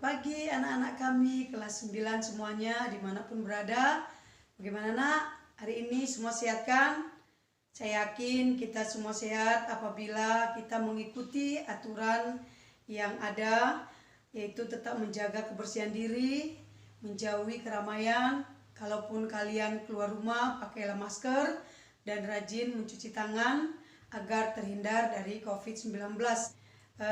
pagi anak-anak kami kelas 9 semuanya dimanapun berada. Bagaimana nak? Hari ini semua sehat kan? Saya yakin kita semua sehat apabila kita mengikuti aturan yang ada, yaitu tetap menjaga kebersihan diri, menjauhi keramaian. Kalaupun kalian keluar rumah, pakailah masker dan rajin mencuci tangan agar terhindar dari COVID-19.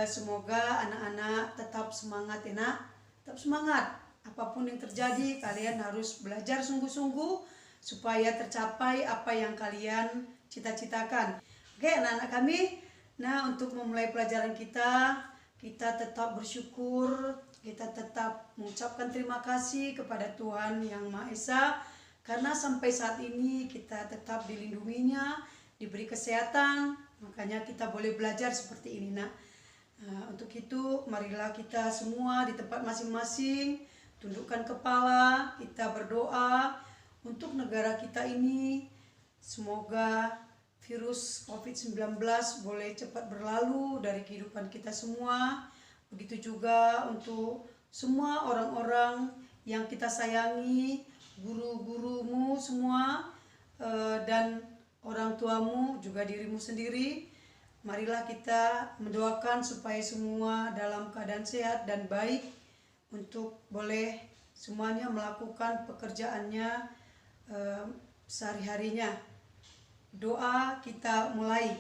Semoga anak-anak tetap semangat ya nak, tetap semangat. Apapun yang terjadi, kalian harus belajar sungguh-sungguh supaya tercapai apa yang kalian cita-citakan. Oke anak-anak kami, nah untuk memulai pelajaran kita tetap bersyukur, kita tetap mengucapkan terima kasih kepada Tuhan Yang Maha Esa, karena sampai saat ini kita tetap dilindunginya, diberi kesehatan, makanya kita boleh belajar seperti ini nak. Untuk itu marilah kita semua di tempat masing-masing tundukkan kepala, kita berdoa untuk negara kita ini. Semoga virus COVID-19 boleh cepat berlalu dari kehidupan kita semua. Begitu juga untuk semua orang-orang yang kita sayangi, guru-gurumu semua, dan orang tuamu, juga dirimu sendiri. Marilah kita mendoakan supaya semua dalam keadaan sehat dan baik untuk boleh semuanya melakukan pekerjaannya sehari-harinya. Doa kita mulai.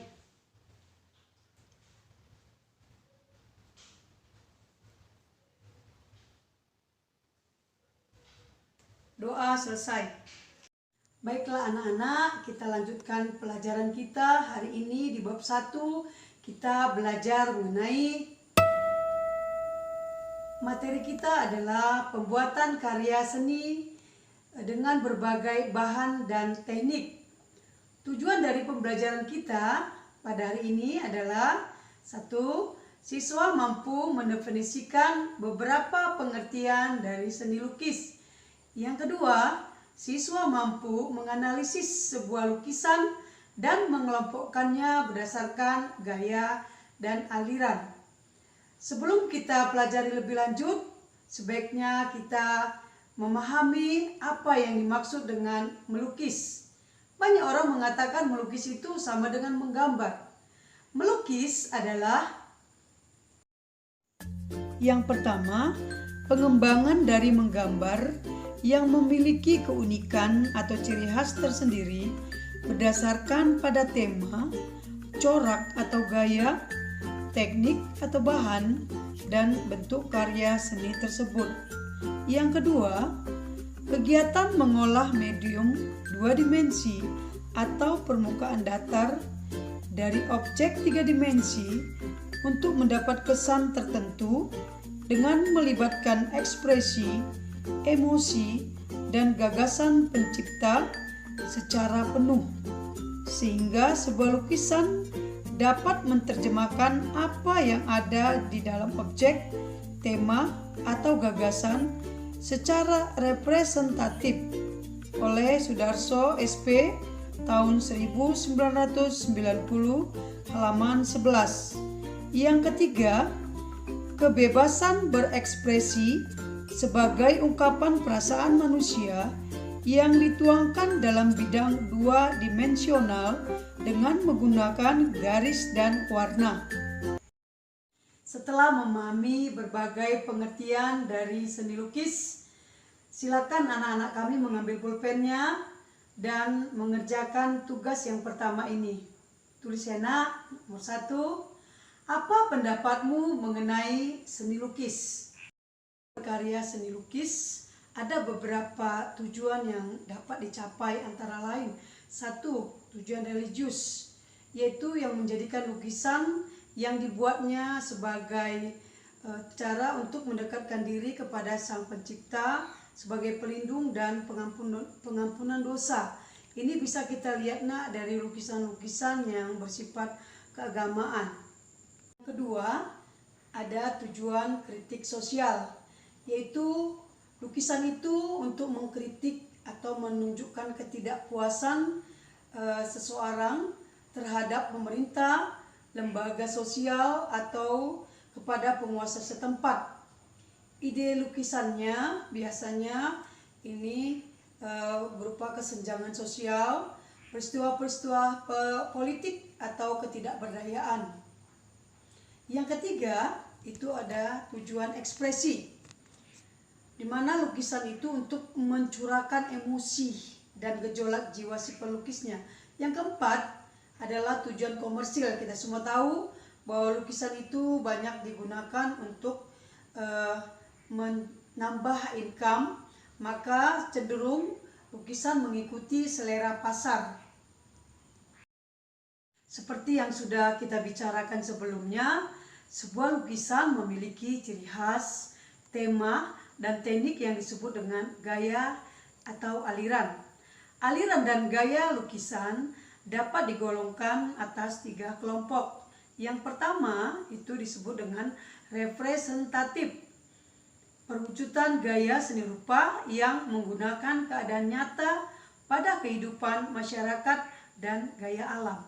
Doa selesai. Baiklah anak-anak, kita lanjutkan pelajaran kita. Hari ini di bab 1 kita belajar mengenai materi kita adalah pembuatan karya seni dengan berbagai bahan dan teknik. Tujuan dari pembelajaran kita pada hari ini adalah 1. Siswa mampu mendefinisikan beberapa pengertian dari seni lukis. Yang kedua, siswa mampu menganalisis sebuah lukisan dan mengelompokkannya berdasarkan gaya dan aliran. Sebelum kita pelajari lebih lanjut, sebaiknya kita memahami apa yang dimaksud dengan melukis. Banyak orang mengatakan melukis itu sama dengan menggambar. Melukis adalah yang pertama, pengembangan dari menggambar yang memiliki keunikan atau ciri khas tersendiri berdasarkan pada tema, corak atau gaya, teknik atau bahan, dan bentuk karya seni tersebut. Yang kedua, kegiatan mengolah medium 2 dimensi atau permukaan datar dari objek 3 dimensi untuk mendapat kesan tertentu dengan melibatkan ekspresi, emosi, dan gagasan pencipta secara penuh, sehingga sebuah lukisan dapat menerjemahkan apa yang ada di dalam objek, tema, atau gagasan secara representatif. Oleh Sudarso SP tahun 1990 halaman 11. Yang ketiga, kebebasan berekspresi sebagai ungkapan perasaan manusia yang dituangkan dalam bidang 2 dimensional dengan menggunakan garis dan warna. Setelah memahami berbagai pengertian dari seni lukis, silakan anak-anak kami mengambil pulpennya dan mengerjakan tugas yang pertama ini. Tulis ya nak, nomor 1. Apa pendapatmu mengenai seni lukis? Karya seni lukis ada beberapa tujuan yang dapat dicapai, antara lain 1. Tujuan religius, yaitu yang menjadikan lukisan yang dibuatnya sebagai cara untuk mendekatkan diri kepada Sang Pencipta sebagai pelindung dan pengampunan dosa. Ini bisa kita lihat nak dari lukisan-lukisan yang bersifat keagamaan. Kedua, ada tujuan kritik sosial, yaitu lukisan itu untuk mengkritik atau menunjukkan ketidakpuasan seseorang terhadap pemerintah, lembaga sosial, atau kepada penguasa setempat. ide lukisannya biasanya ini berupa kesenjangan sosial, peristiwa-peristiwa politik atau ketidakberdayaan. Yang ketiga itu ada tujuan ekspresi, di mana lukisan itu untuk mencurahkan emosi dan gejolak jiwa si pelukisnya. Yang keempat adalah tujuan komersil. Kita semua tahu bahwa lukisan itu banyak digunakan untuk menambah income, maka cenderung lukisan mengikuti selera pasar. Seperti yang sudah kita bicarakan sebelumnya, sebuah lukisan memiliki ciri khas, tema, dan teknik yang disebut dengan gaya atau aliran. Aliran dan gaya lukisan dapat digolongkan atas 3 kelompok. Yang pertama itu disebut dengan representatif, perwujudan gaya seni rupa yang menggunakan keadaan nyata pada kehidupan masyarakat dan gaya alam.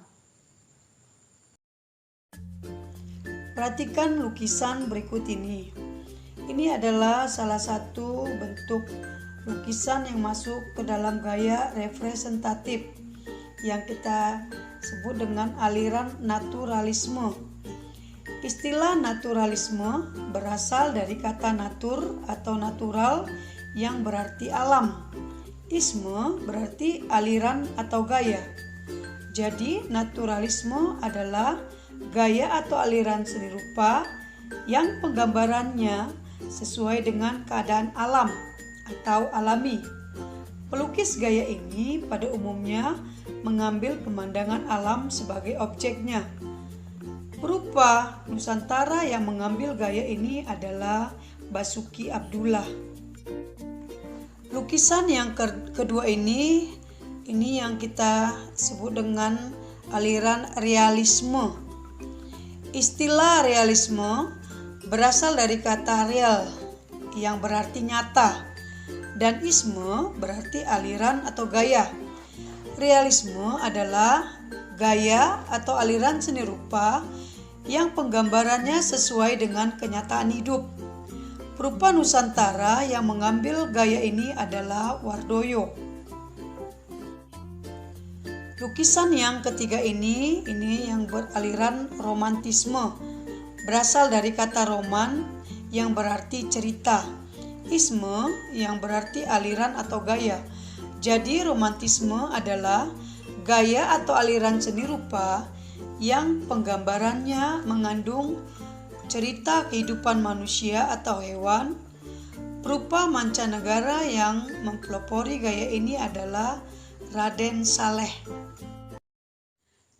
Perhatikan lukisan berikut ini. Ini adalah salah satu bentuk lukisan yang masuk ke dalam gaya representatif yang kita sebut dengan aliran naturalisme. Istilah naturalisme berasal dari kata natur atau natural yang berarti alam. Isme berarti aliran atau gaya. Jadi naturalisme adalah gaya atau aliran seni rupa yang penggambarannya sesuai dengan keadaan alam atau alami. Pelukis gaya ini pada umumnya mengambil pemandangan alam sebagai objeknya. Berupa Nusantara yang mengambil gaya ini adalah Basuki Abdullah. Lukisan yang kedua ini yang kita sebut dengan aliran realisme. Istilah realisme berasal dari kata real yang berarti nyata dan isme berarti aliran atau gaya. Realisme adalah gaya atau aliran seni rupa yang penggambarannya sesuai dengan kenyataan hidup. Berupa Nusantara yang mengambil gaya ini adalah Wardoyo. Lukisan yang ketiga ini yang beraliran romantisme. Berasal dari kata roman yang berarti cerita. Isme yang berarti aliran atau gaya. Jadi romantisme adalah gaya atau aliran seni rupa yang penggambarannya mengandung cerita kehidupan manusia atau hewan. Berupa mancanegara yang mempelopori gaya ini adalah Raden Saleh.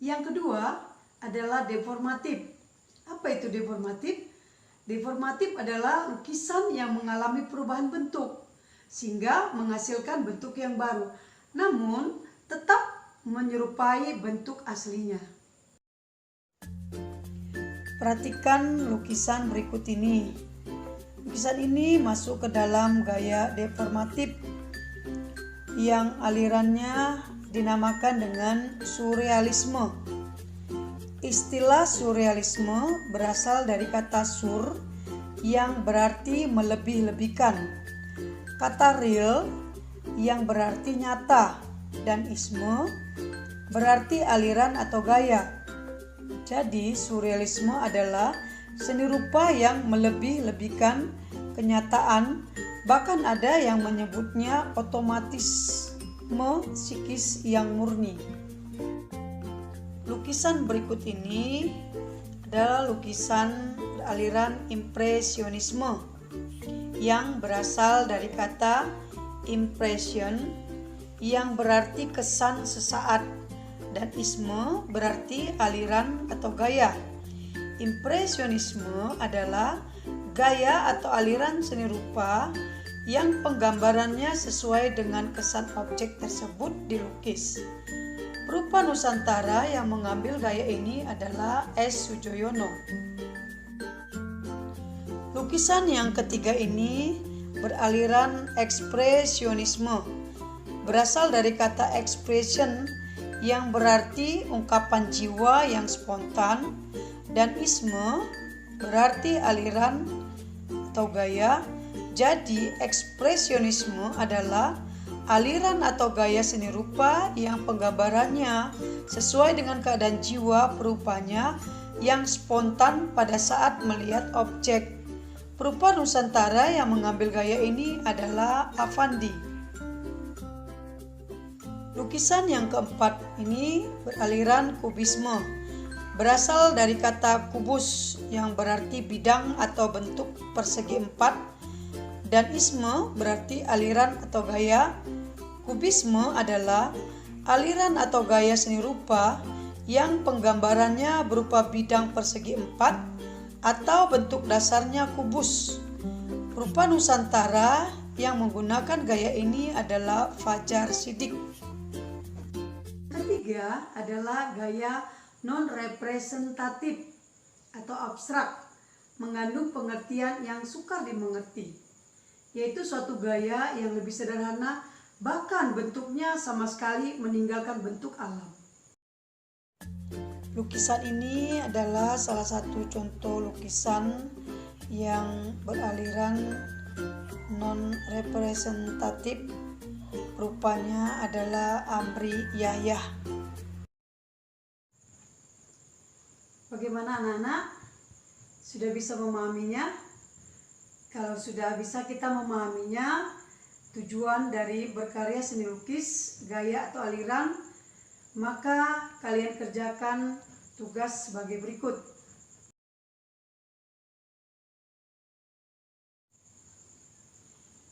Yang kedua adalah deformatif. Apa itu deformatif? Deformatif adalah lukisan yang mengalami perubahan bentuk sehingga menghasilkan bentuk yang baru, namun tetap menyerupai bentuk aslinya. Perhatikan lukisan berikut ini. Lukisan ini masuk ke dalam gaya deformatif yang alirannya dinamakan dengan surrealisme. Istilah surrealisme berasal dari kata sur yang berarti melebih-lebihkan, kata real yang berarti nyata, dan isme berarti aliran atau gaya. Jadi surrealisme adalah seni rupa yang melebih-lebihkan kenyataan, bahkan ada yang menyebutnya otomatisme psikis yang murni. Lukisan berikut ini adalah lukisan beraliran impresionisme yang berasal dari kata impression yang berarti kesan sesaat dan isme berarti aliran atau gaya. Impresionisme adalah gaya atau aliran seni rupa yang penggambarannya sesuai dengan kesan objek tersebut dilukis. Berupa Nusantara yang mengambil gaya ini adalah S. Sujoyono. Lukisan yang ketiga ini beraliran ekspresionisme. Berasal dari kata expression yang berarti ungkapan jiwa yang spontan, dan isme berarti aliran atau gaya Jadi, ekspresionisme adalah aliran atau gaya seni rupa yang penggambarannya sesuai dengan keadaan jiwa perupanya yang spontan pada saat melihat objek. Perupa Nusantara yang mengambil gaya ini adalah Affandi. Lukisan yang keempat ini beraliran kubisme. Berasal dari kata kubus yang berarti bidang atau bentuk persegi empat, dan isme berarti aliran atau gaya. Kubisme adalah aliran atau gaya seni rupa yang penggambarannya berupa bidang persegi empat atau bentuk dasarnya kubus. Perupa Nusantara yang menggunakan gaya ini adalah Fajar Siddiq. Ketiga adalah gaya non-representatif atau abstrak, mengandung pengertian yang sukar dimengerti, yaitu suatu gaya yang lebih sederhana, bahkan bentuknya sama sekali meninggalkan bentuk alam. Lukisan ini adalah salah satu contoh lukisan yang beraliran non-representatif. Rupanya adalah Amri Yahya. Bagaimana anak-anak? Sudah bisa memahaminya? Kalau sudah bisa kita memahaminya, tujuan dari berkarya seni lukis, gaya atau aliran, maka kalian kerjakan tugas sebagai berikut.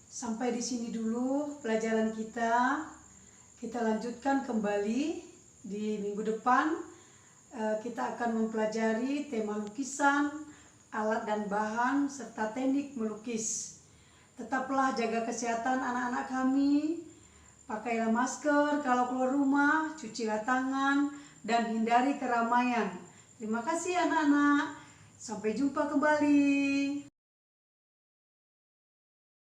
Sampai di sini dulu pelajaran kita. Kita lanjutkan kembali di minggu depan. Kita akan mempelajari tema lukisan, alat dan bahan, serta teknik melukis. Tetaplah jaga kesehatan anak-anak kami. Pakailah masker kalau keluar rumah, cucilah tangan, dan hindari keramaian. Terima kasih anak-anak. Sampai jumpa kembali.